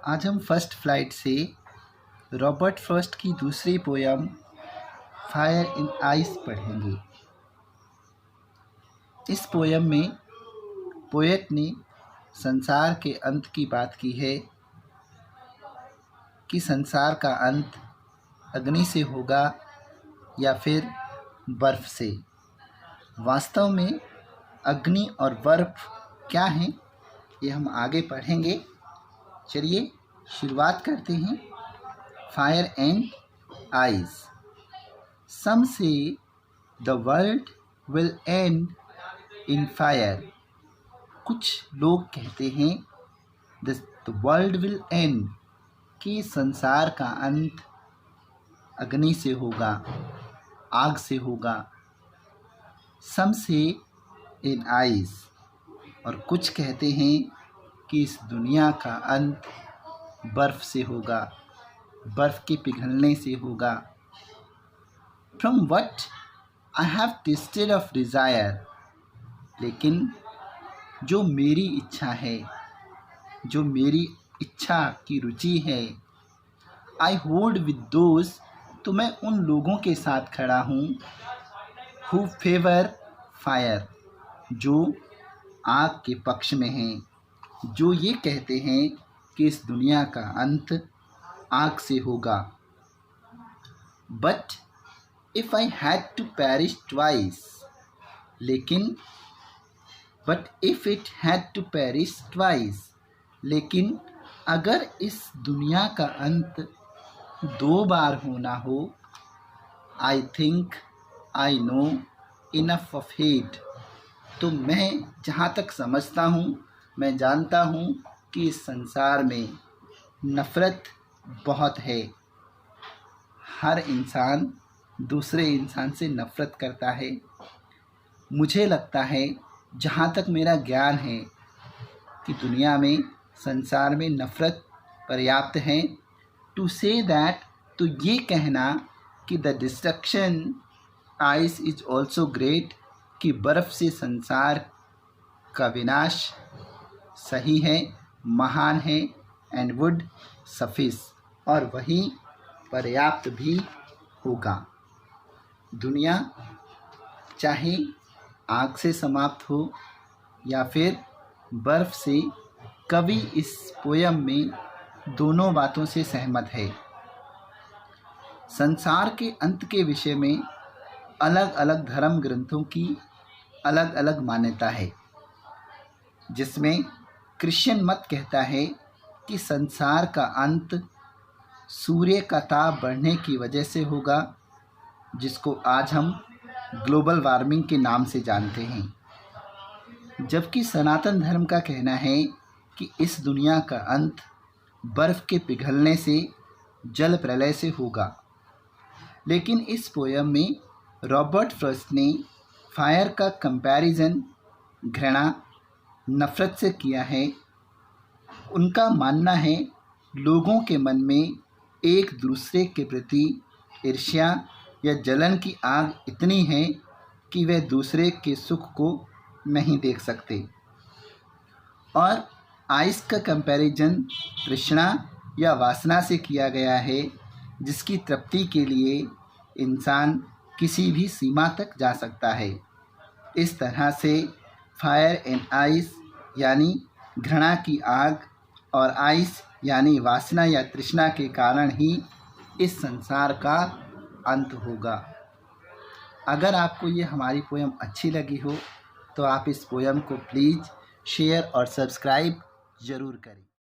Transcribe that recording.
आज हम first flight से रॉबर्ट फ्रॉस्ट की दूसरी पोयम फायर इन आइस पढ़ेंगे। इस पोयम में पोएट ने संसार के अंत की बात की है कि संसार का अंत अग्नि से होगा या फिर बर्फ़ से। वास्तव में अग्नि और बर्फ़ क्या हैं, ये हम आगे पढ़ेंगे। चलिए शुरुआत करते हैं। Fire and ice. Some say the world will end in fire. कुछ लोग कहते हैं द वर्ल्ड विल एंड, कि संसार का अंत अग्नि से होगा, आग से होगा। सम से इन आइस, और कुछ कहते हैं कि इस दुनिया का अंत बर्फ़ से होगा, बर्फ़ के पिघलने से होगा। From what I have tested of desire. लेकिन जो मेरी इच्छा है, जो मेरी इच्छा की रुचि है, आई होल्ड विद दोज, तो मैं उन लोगों के साथ खड़ा हूँ हु फेवर फायर, जो आग के पक्ष में हैं, जो ये कहते हैं कि इस दुनिया का अंत आग से होगा। But if I had to perish twice, लेकिन but if it had to perish twice, लेकिन अगर इस दुनिया का अंत 2 बार होना हो, I think I know enough of hate, तो मैं जहाँ तक समझता हूँ, मैं जानता हूँ कि इस संसार में नफ़रत बहुत है। हर इंसान दूसरे इंसान से नफ़रत करता है। मुझे लगता है, जहाँ तक मेरा ज्ञान है, कि दुनिया में, संसार में नफ़रत पर्याप्त है। टू से दैट, तो ये कहना कि the destruction ice is also great, कि बर्फ़ से संसार का विनाश सही है, महान है। एंड वुड सफिस, और वही पर्याप्त भी होगा। दुनिया चाहे आग से समाप्त हो या फिर बर्फ़ से, कवि इस पोयम में दोनों बातों से सहमत है। संसार के अंत के विषय में अलग अलग धर्म ग्रंथों की अलग अलग मान्यता है, जिसमें क्रिश्चियन मत कहता है कि संसार का अंत सूर्य का ताप बढ़ने की वजह से होगा, जिसको आज हम ग्लोबल वार्मिंग के नाम से जानते हैं। जबकि सनातन धर्म का कहना है कि इस दुनिया का अंत बर्फ़ के पिघलने से, जल प्रलय से होगा। लेकिन इस पोयम में रॉबर्ट फ्रॉस्ट ने फायर का कंपैरिजन घृणा, नफ़रत से किया है। उनका मानना है लोगों के मन में एक दूसरे के प्रति ईर्ष्या या जलन की आग इतनी है कि वे दूसरे के सुख को नहीं देख सकते। और आइस का कंपैरिजन तृष्णा या वासना से किया गया है, जिसकी तृप्ति के लिए इंसान किसी भी सीमा तक जा सकता है। इस तरह से फायर एंड आइस यानी घृणा की आग, और आइस यानी वासना या तृष्णा के कारण ही इस संसार का अंत होगा। अगर आपको ये हमारी पोयम अच्छी लगी हो, तो आप इस पोयम को प्लीज़ शेयर और सब्सक्राइब ज़रूर करें।